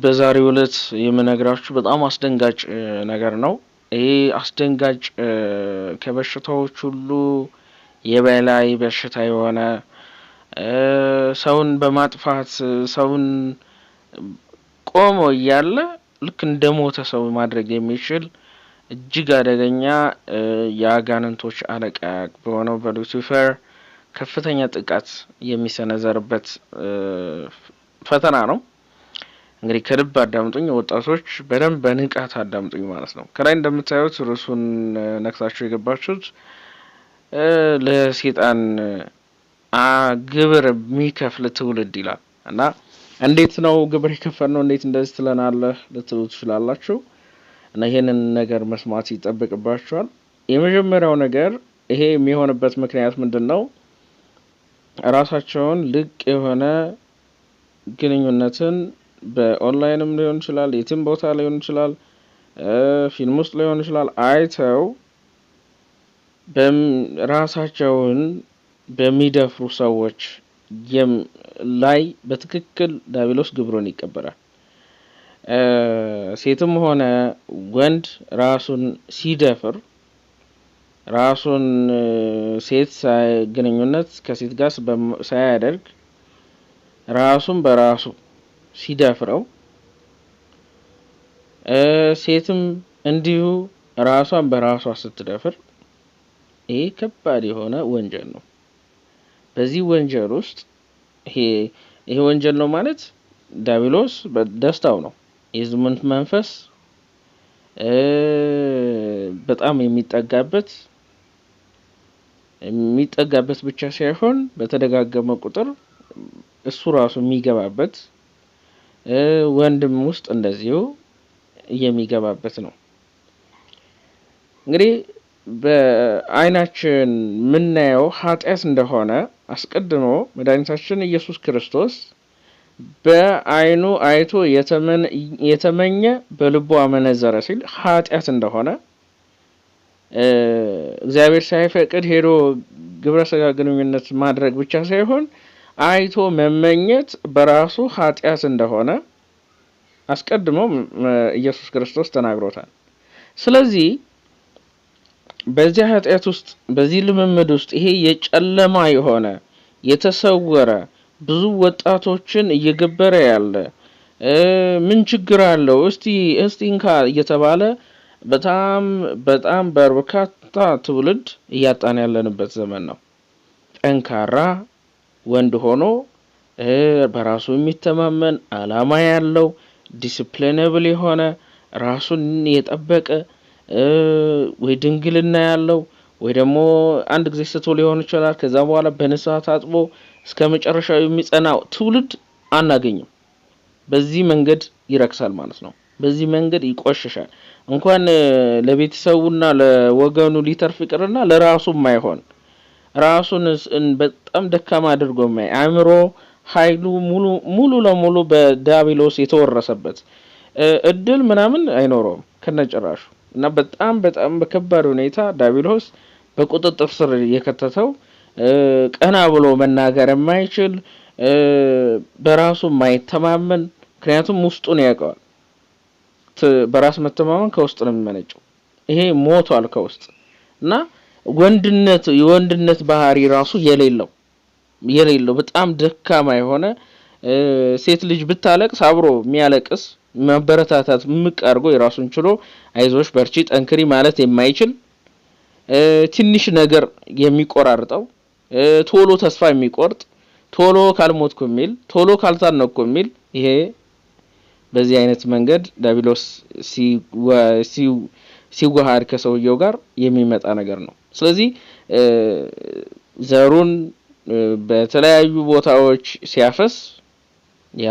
በዛሬው ዕለት የምነግራችሁ በጣም አስደንጋጭ ነገር ነው። ይሄ አስደንጋጭ ከበሽታዎች ሁሉ የበላይ በሽታ የሆነ ሰውን በማጥፋት ሰውን ቆሞ እያለ ልክ እንደሞተ ሰው ማድረግ የሚችል እጅግ አደገኛ የአጋንንቶች አለቃ በሆነው በሉሲፈር ከፍተኛ ጥቃት የሚሰነዘርበት ፈተና ነው። እንግዲህ ከልብ አዳምጡኝ ወጣቶች፣ በደንብ በንቃት አዳምጡኝ ማለት ነው። ከላይ እንደምታዩት ርዕሱን ነክሳችሁ የገባችሁት ለሰይጣን ግብር የሚከፍል ትውልድ ይላል እና እንዴት ነው ግብር የከፈልነው እንዴት እንደዚህ ትለናለህ ልትሉ ትችላላችሁ። እና ይሄንን ነገር መስማት ይጠበቅባችኋል። የመጀመሪያው ነገር ይሄ የሚሆንበት ምክንያት ምንድነው? ራሳቸውን ልቅ የሆነ ግንኙነትን በኦንላይንም ሊሆን ይችላል፣ የትም ቦታ ሊሆን ይችላል፣ ፊልም ውስጥ ሊሆን ይችላል፣ አይተው ራሳቸውን በሚደፍሩ ሰዎች ላይ በትክክል ዲያብሎስ ግብሩን ይቀበላል። ሴትም ሆነ ወንድ ራሱን ሲደፍር ራሱን ሴት ግንኙነት ከሴት ጋር ሳያደርግ ራሱን በራሱ ሲደፍረው ሴትም እንዲሁ ራሷን በራሷ ስትደፍር ይሄ ከባድ የሆነ ወንጀል ነው። በዚህ ወንጀል ውስጥ ይሄ ወንጀል ነው ማለት ዲያብሎስ በደስታው ነው። የዝሙት መንፈስ በጣም የሚጠጋበት ብቻ ሳይሆን በተደጋገመ ቁጥር እሱ ራሱ የሚገባበት ወንድም ውስጥ እንደዚሁ የሚገባበት ነው። እንግዲህ በአይናችን የምናየው ኃጢአት እንደሆነ አስቀድሞ መድኃኒታችን ኢየሱስ ክርስቶስ በአይኑ አይቶ የተመኘ በልቡ አመነዘረ ሲል ኃጢአት እንደሆነ እግዚአብሔር ሳይፈቅድ ሄዶ ግብረ ሥጋ ግንኙነት ማድረግ ብቻ ሳይሆን አይቶ መመኘት በራሱ ኃጢአት እንደሆነ አስቀድሞ ኢየሱስ ክርስቶስ ተናግሮታል። ስለዚህ በዚህ ኃጢአት ውስጥ በዚህ ልምምድ ውስጥ ይሄ የጨለማ የሆነ የተሰወረ ብዙ ወጣቶችን እየገበረ ያለ ምን ችግር አለው እስቲ እንካ እየተባለ በጣም በርካታ ትውልድ እያጣን ያለንበት ዘመን ነው። ጠንካራ ወንድ ሆኖ በራሱ የሚተማመን አላማ ያለው ዲሲፕሊነብል የሆነ ራሱን የጠበቀ ወይ ድንግልና ያለው ወይ ደግሞ አንድ ጊዜ ስቶ ሊሆን ይችላል ከዛ በኋላ በንስሐ ታጥቦ እስከ መጨረሻው የሚጸናው ትውልድ አናገኝም። በዚህ መንገድ ይረክሳል ማለት ነው። በዚህ መንገድ ይቆሽሻል። እንኳን ለቤተሰቡና ለወገኑ ሊተርፍ ይቅርና ለራሱም አይሆን ራሱን በጣም ደካማ አድርጎ አእምሮ ኃይሉ ሙሉ ለሙሉ በዲያብሎስ የተወረሰበት እድል ምናምን አይኖረውም ከነጭራሹ እና በጣም በከባድ ሁኔታ ዲያብሎስ በቁጥጥር ስር የከተተው ቀና ብሎ መናገር የማይችል በራሱ የማይተማመን ምክንያቱም ውስጡን ያውቀዋል። በራስ መተማመን ከውስጥ ነው የሚመነጨው። ይሄ ሞቷል ከውስጥ እና የወንድነት ባህሪ ራሱ የሌለው በጣም ደካማ የሆነ ሴት ልጅ ብታለቅስ አብሮ የሚያለቅስ ማበረታታት ምቃርጎ የራሱን ችሎ አይዞሽ በርቺ ጠንክሪ ማለት የማይችል ትንሽ ነገር የሚቆራርጠው ቶሎ ተስፋ የሚቆርጥ ቶሎ ካልሞትኩ የሚል ቶሎ ካልታነኩ የሚል ይሄ በዚህ አይነት መንገድ ዲያብሎስ ሲዋሃድ ከሰውየው ጋር የሚመጣ ነገር ነው። ስለዚህ ዘሩን በተለያዩ ቦታዎች ሲያፈስ ያ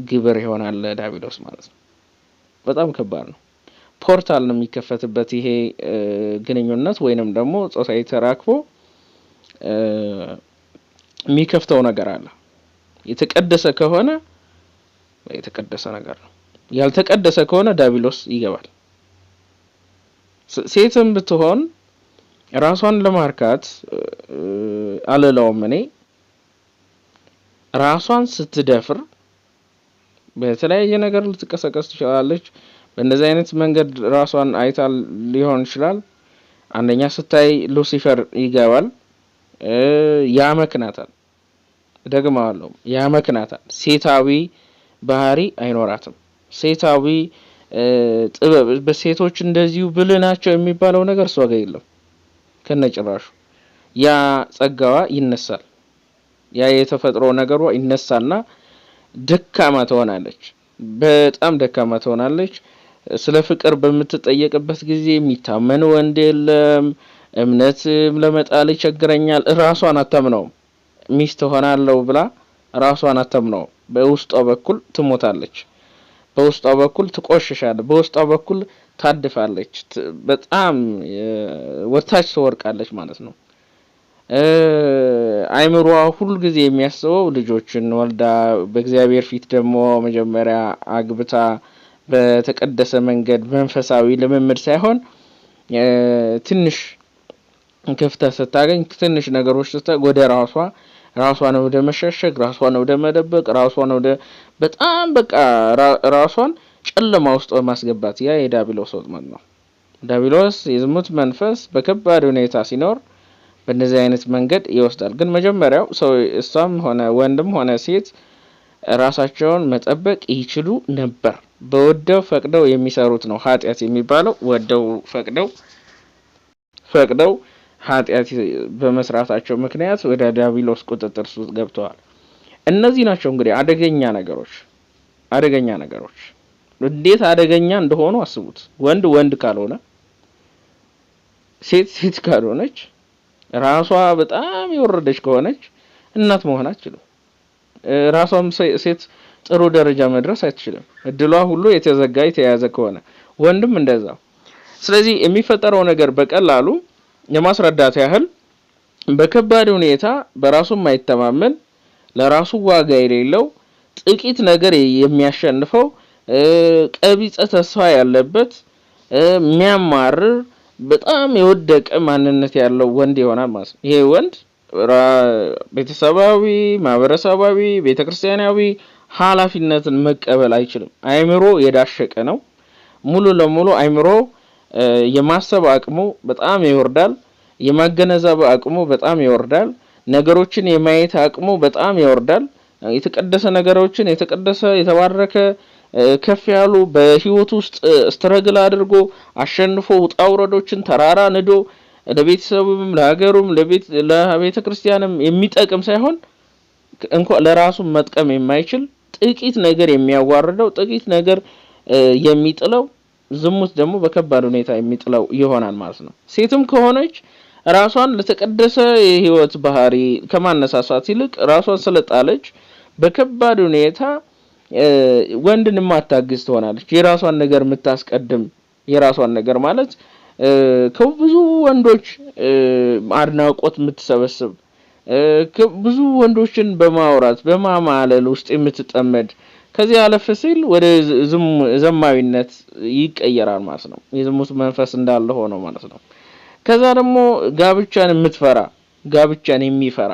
ግብር ይሆናል ዲያብሎስ ማለት ነው። በጣም ከባድ ነው። ፖርታል ነው የሚከፈትበት ይሄ ግንኙነት ወይንም ደግሞ ጾታዊ ተራክቦ የሚከፍተው ነገር አለ። የተቀደሰ ከሆነ የተቀደሰ ነገር ነው። ያልተቀደሰ ከሆነ ዲያብሎስ ይገባል። ሴትም ብትሆን ራሷን ለማርካት አለላውም እኔ ራሷን ስትደፍር በተለያየ ነገር ልትቀሰቀስ ትችላለች። በእንደዚህ አይነት መንገድ ራሷን አይታ ሊሆን ይችላል። አንደኛ ስታይ ሉሲፈር ይገባል፣ ያመክናታል። ደግማለሁ፣ ያመክናታል። ሴታዊ ባህሪ አይኖራትም። ሴታዊ ጥበብ በሴቶች እንደዚሁ ብልህ ናቸው የሚባለው ነገር እሷ ጋር የለም ከነጭራሹ። ያ ጸጋዋ ይነሳል። ያ የተፈጥሮ ነገሯ ይነሳና ደካማ ትሆናለች። በጣም ደካማ ትሆናለች። ስለ ፍቅር በምትጠየቅበት ጊዜ የሚታመን ወንድ የለም። እምነት ለመጣል ይቸግረኛል። ራሷን አታምነውም። ሚስት ሆናለሁ ብላ ራሷን አታምነውም። በውስጧ በኩል ትሞታለች። በውስጧ በኩል ትቆሽሻለች። በውስጧ በኩል ታድፋለች። በጣም ወታች ትወርቃለች ማለት ነው። አይምሮዋ ሁሉ ጊዜ የሚያስበው ልጆችን ወልዳ በእግዚአብሔር ፊት ደግሞ መጀመሪያ አግብታ በተቀደሰ መንገድ መንፈሳዊ ልምምድ ሳይሆን ትንሽ ክፍተት ስታገኝ ትንሽ ነገሮች ወደ ራሷን ወደ መሸሸግ፣ ራሷን ወደ መደበቅ፣ ራሷን ወደ በጣም በቃ ራሷን ጨለማ ውስጥ ማስገባት ያ የዲያብሎስ ወጥመድ ነው። ዲያብሎስ የዝሙት መንፈስ በከባድ ሁኔታ ሲኖር በእነዚህ አይነት መንገድ ይወስዳል። ግን መጀመሪያው ሰው እሷም ሆነ ወንድም ሆነ ሴት ራሳቸውን መጠበቅ ይችሉ ነበር። በወደው ፈቅደው የሚሰሩት ነው ኃጢአት የሚባለው። ወደው ፈቅደው ኃጢአት በመስራታቸው ምክንያት ወደ ዲያብሎስ ቁጥጥር ውስጥ ገብተዋል። እነዚህ ናቸው እንግዲህ አደገኛ ነገሮች። እንዴት አደገኛ እንደሆኑ አስቡት። ወንድ ካልሆነ፣ ሴት ካልሆነች፣ ራሷ በጣም የወረደች ከሆነች እናት መሆን አትችልም። ራሷም ሴት ጥሩ ደረጃ መድረስ አትችልም። እድሏ ሁሉ የተያዘ ከሆነ ወንድም እንደዛው። ስለዚህ የሚፈጠረው ነገር በቀላሉ የማስረዳት ያህል በከባድ ሁኔታ በራሱ የማይተማመን ለራሱ ዋጋ የሌለው ጥቂት ነገር የሚያሸንፈው ቀቢጸ ተስፋ ያለበት የሚያማርር በጣም የወደቀ ማንነት ያለው ወንድ ይሆናል ማለት ነው። ይሄ ወንድ ቤተሰባዊ፣ ማህበረሰባዊ፣ ቤተክርስቲያናዊ ኃላፊነትን መቀበል አይችልም። አይምሮ የዳሸቀ ነው። ሙሉ ለሙሉ አይምሮ የማሰብ አቅሙ በጣም ይወርዳል። የማገናዘብ አቅሙ በጣም ይወርዳል። ነገሮችን የማየት አቅሙ በጣም ይወርዳል። የተቀደሰ ነገሮችን የተባረከ ከፍ ያሉ በህይወት ውስጥ ስትረግል አድርጎ አሸንፎ ውጣ ውረዶችን ተራራ ንዶ ለቤተሰቡም ለሀገሩም ለቤተ ክርስቲያንም የሚጠቅም ሳይሆን እንኳን ለራሱ መጥቀም የማይችል ጥቂት ነገር የሚያዋርደው ጥቂት ነገር የሚጥለው ዝሙት ደግሞ በከባድ ሁኔታ የሚጥለው ይሆናል ማለት ነው። ሴትም ከሆነች ራሷን ለተቀደሰ የህይወት ባህሪ ከማነሳሳት ይልቅ ራሷን ስለጣለች በከባድ ሁኔታ ወንድን ማታግዝ ትሆናለች። የራሷን ነገር የምታስቀድም የራሷን ነገር ማለት ከብዙ ወንዶች አድናቆት የምትሰበስብ ብዙ ወንዶችን በማውራት በማማለል ውስጥ የምትጠመድ ከዚህ አለፍ ሲል ወደ ዘማዊነት ይቀየራል ማለት ነው። የዝሙት መንፈስ እንዳለ ሆኖ ማለት ነው። ከዛ ደግሞ ጋብቻን የሚፈራ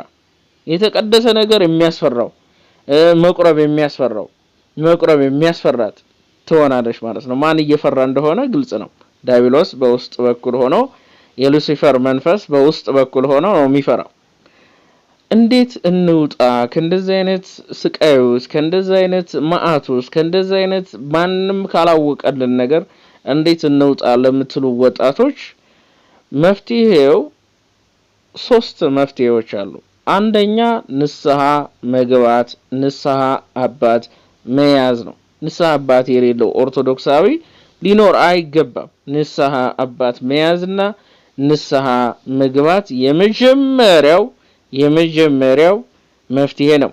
የተቀደሰ ነገር የሚያስፈራው መቁረብ የሚያስፈራት ትሆናለች ማለት ነው። ማን እየፈራ እንደሆነ ግልጽ ነው። ዲያብሎስ በውስጥ በኩል ሆኖ የሉሲፈር መንፈስ በውስጥ በኩል ሆኖ ነው የሚፈራው። እንዴት እንውጣ ከእንደዚህ አይነት ስቃዮች፣ ከእንደዚህ አይነት መዓቶች፣ ከእንደዚህ አይነት ማንም ካላወቀልን ነገር እንዴት እንውጣ ለምትሉ ወጣቶች መፍትሄው 3 መፍትሄዎች አሉ። አንደኛ ንስሐ መግባት፣ ንስሐ አባት መያዝ ነው። ንስሐ አባት የሌለው ኦርቶዶክሳዊ ሊኖር አይገባም። ንስሐ አባት መያዝና ንስሐ መግባት የመጀመሪያው መፍትሄ ነው።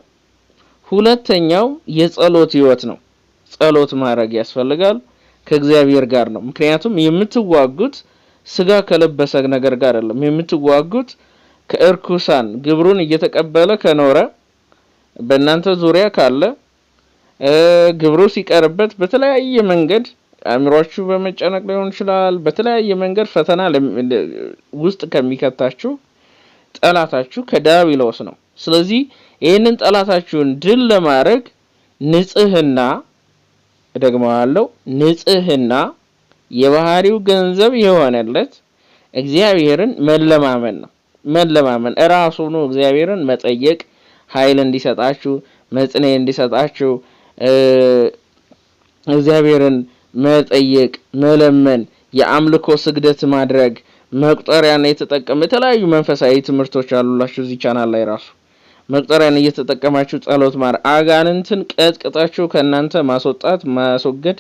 ሁለተኛው የጸሎት ህይወት ነው። ጸሎት ማድረግ ያስፈልጋል ከእግዚአብሔር ጋር ነው። ምክንያቱም የምትዋጉት ስጋ ከለበሰ ነገር ጋር አይደለም። የምትዋጉት ከእርኩሳን ግብሩን እየተቀበለ ከኖረ በእናንተ ዙሪያ ካለ ግብሩ ሲቀርበት በተለያየ መንገድ አእምሮአችሁ በመጨነቅ ሊሆን ይችላል። በተለያየ መንገድ ፈተና ውስጥ ከሚከታችሁ ጠላታችሁ ከዲያብሎስ ነው። ስለዚህ ይህንን ጠላታችሁን ድል ለማድረግ ንጽህና ደግመዋለሁ ንጽህና የባህሪው ገንዘብ የሆነለት እግዚአብሔርን መለማመን ነው። መለማመን ራሱ ነው እግዚአብሔርን መጠየቅ ኃይል እንዲሰጣችሁ መጽኔ እንዲሰጣችሁ እግዚአብሔርን መጠየቅ መለመን የአምልኮ ስግደት ማድረግ መቁጠሪያን የተጠቀመ የተለያዩ መንፈሳዊ ትምህርቶች አሉላችሁ እዚህ ቻናል ላይ ራሱ መቁጠሪያን እየተጠቀማችሁ ጸሎት ማድረግ አጋንንትን ቀጥቅጣችሁ ከናንተ ማስወገድ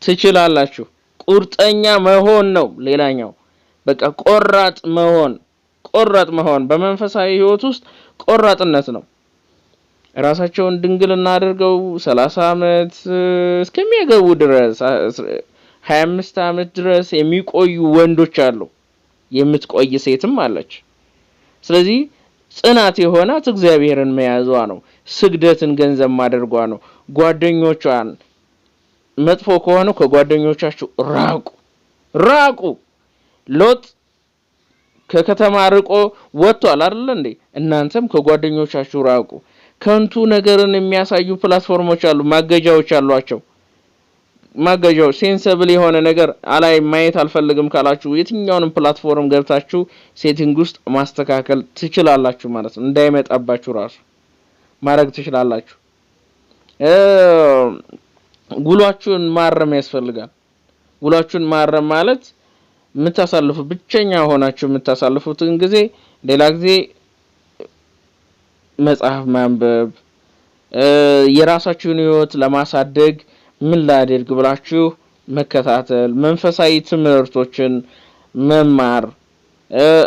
ትችላላችሁ። ቁርጠኛ መሆን ነው ሌላኛው። በቃ ቆራጥ መሆን በመንፈሳዊ ህይወት ውስጥ ቆራጥነት ነው። ራሳቸውን ድንግልና አድርገው 30 አመት እስከሚያገቡ ድረስ 25 አመት ድረስ የሚቆዩ ወንዶች አሉ። የምትቆይ ሴትም አለች። ስለዚህ ጽናት የሆናት እግዚአብሔርን መያዟ ነው። ስግደትን ገንዘብ ማድረጓ ነው። ጓደኞቿን መጥፎ ከሆኑ ከጓደኞቻችሁ ራቁ። ሎጥ ከከተማ ርቆ ወጥቷል አይደል እንዴ? እናንተም ከጓደኞቻችሁ ራቁ። ከንቱ ነገርን የሚያሳዩ ፕላትፎርሞች አሉ፣ ማገጃዎች አሏቸው። ማገጃው ሴንሰብል የሆነ ነገር አላይ ማየት አልፈልግም ካላችሁ የትኛውንም ፕላትፎርም ገብታችሁ ሴቲንግ ውስጥ ማስተካከል ትችላላችሁ ማለት ነው። እንዳይመጣባችሁ ራሱ ማድረግ ትችላላችሁ። ጉሏችሁን ማረም ያስፈልጋል። ጉሏችሁን ማረም ማለት የምታሳልፉ ብቸኛ ሆናችሁ የምታሳልፉትን ጊዜ ሌላ ጊዜ መጽሐፍ ማንበብ የራሳችሁን ህይወት ለማሳደግ ምን ላድርግ ብላችሁ መከታተል መንፈሳዊ ትምህርቶችን መማር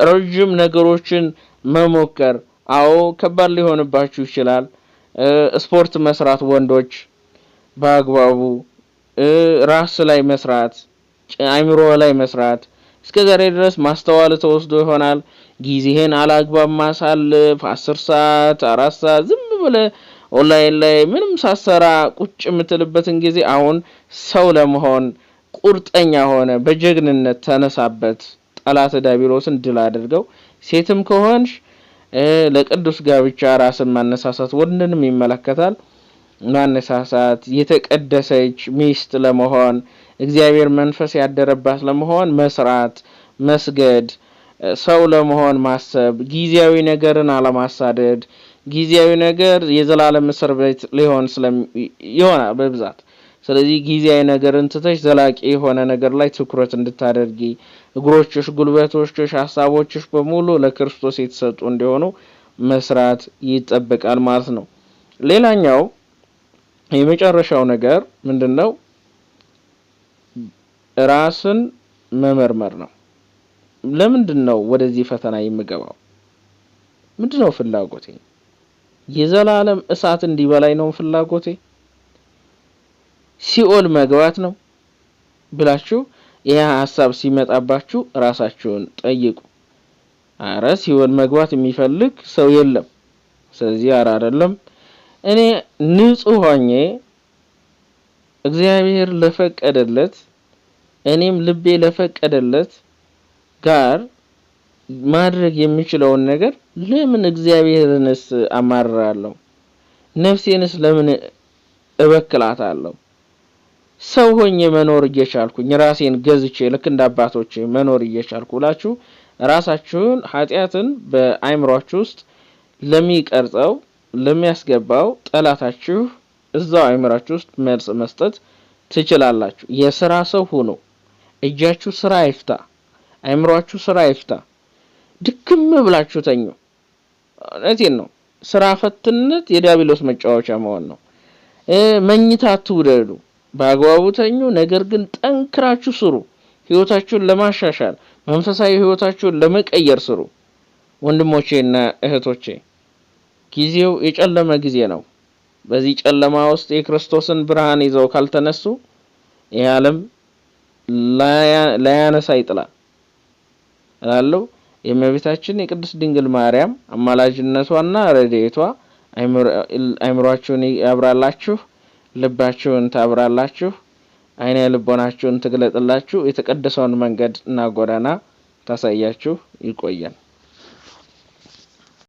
ረጅም ነገሮችን መሞከር። አዎ ከባድ ሊሆንባችሁ ይችላል። ስፖርት መስራት ወንዶች በአግባቡ ራስ ላይ መስራት አይምሮ ላይ መስራት እስከዛሬ ድረስ ማስተዋል ተወስዶ ይሆናል። ጊዜህን አላግባብ ማሳለፍ 10 ሰዓት 4 ሰዓት ዝም ብለህ ኦንላይን ላይ ምንም ሳሰራ ቁጭ የምትልበትን ጊዜ አሁን ሰው ለመሆን ቁርጠኛ ሆነ በጀግንነት ተነሳበት። ጠላት ዲያብሎስን ድል አድርገው። ሴትም ከሆንሽ ለቅዱስ ጋብቻ ራስን ማነሳሳት ወንድንም ይመለከታል። ማነሳሳት የተቀደሰች ሚስት ለመሆን እግዚአብሔር መንፈስ ያደረባት ለመሆን መስራት መስገድ ሰው ለመሆን ማሰብ ጊዜያዊ ነገርን አለማሳደድ። ጊዜያዊ ነገር የዘላለም እስር ቤት ሊሆን ይሆናል በብዛት። ስለዚህ ጊዜያዊ ነገርን ትተሽ ዘላቂ የሆነ ነገር ላይ ትኩረት እንድታደርጊ እግሮችሽ ጉልበቶችሽ ሐሳቦችሽ በሙሉ ለክርስቶስ የተሰጡ እንዲሆኑ መስራት ይጠበቃል ማለት ነው። ሌላኛው የመጨረሻው ነገር ምንድነው? ራስን መመርመር ነው። ለምንድነው ወደዚህ ፈተና የምገባው? ምንድነው ፍላጎቴ? የዘላለም እሳት እንዲበላይ ነው ፍላጎቴ? ሲኦል መግባት ነው ብላችሁ ይሄ ሐሳብ ሲመጣባችሁ ራሳችሁን ጠይቁ። አረ ሲኦል መግባት የሚፈልግ ሰው የለም። ስለዚህ አይደለም እኔ ንጹህ ሆኜ እግዚአብሔር ለፈቀደለት እኔም ልቤ ለፈቀደለት ጋር ማድረግ የሚችለውን ነገር ለምን እግዚአብሔርንስ አማራለሁ? ነፍሴንስ ለምን እበክላታለሁ? ሰው ሆኜ መኖር እየቻልኩኝ ራሴን ገዝቼ ልክ እንደ አባቶቼ መኖር እየቻልኩላችሁ ራሳችሁን ኃጢያትን በአይምሮአችሁ ውስጥ ለሚቀርጸው ለሚያስገባው ጠላታችሁ እዛው አይምሮአችሁ ውስጥ መልስ መስጠት ትችላላችሁ። የሥራ ሰው ሁኑ። እጃችሁ ስራ ይፍታ፣ አይምሮአችሁ ስራ ይፍታ። ድክም ብላችሁ ተኙ። እነዚህን ነው ስራ ፈትነት የዲያብሎስ መጫወቻ መሆን ነው። መኝታ አትውደዱ፣ በአግባቡ ተኙ። ነገር ግን ጠንክራችሁ ስሩ። ህይወታችሁን ለማሻሻል መንፈሳዊ ህይወታችሁን ለመቀየር ስሩ። ወንድሞቼና እህቶቼ ጊዜው የጨለመ ጊዜ ነው። በዚህ ጨለማ ውስጥ የክርስቶስን ብርሃን ይዘው ካልተነሱ ይህ ዓለም ላያነሳ ይጥላል እላለሁ። የእመቤታችን የቅድስት ድንግል ማርያም አማላጅነቷና ረድኤቷ አይምሮአችሁን ያብራላችሁ፣ ልባችሁን ታብራላችሁ፣ አይነ ልቦናችሁን ትግለጥላችሁ፣ የተቀደሰውን መንገድ እና ጎዳና ታሳያችሁ። ይቆየን።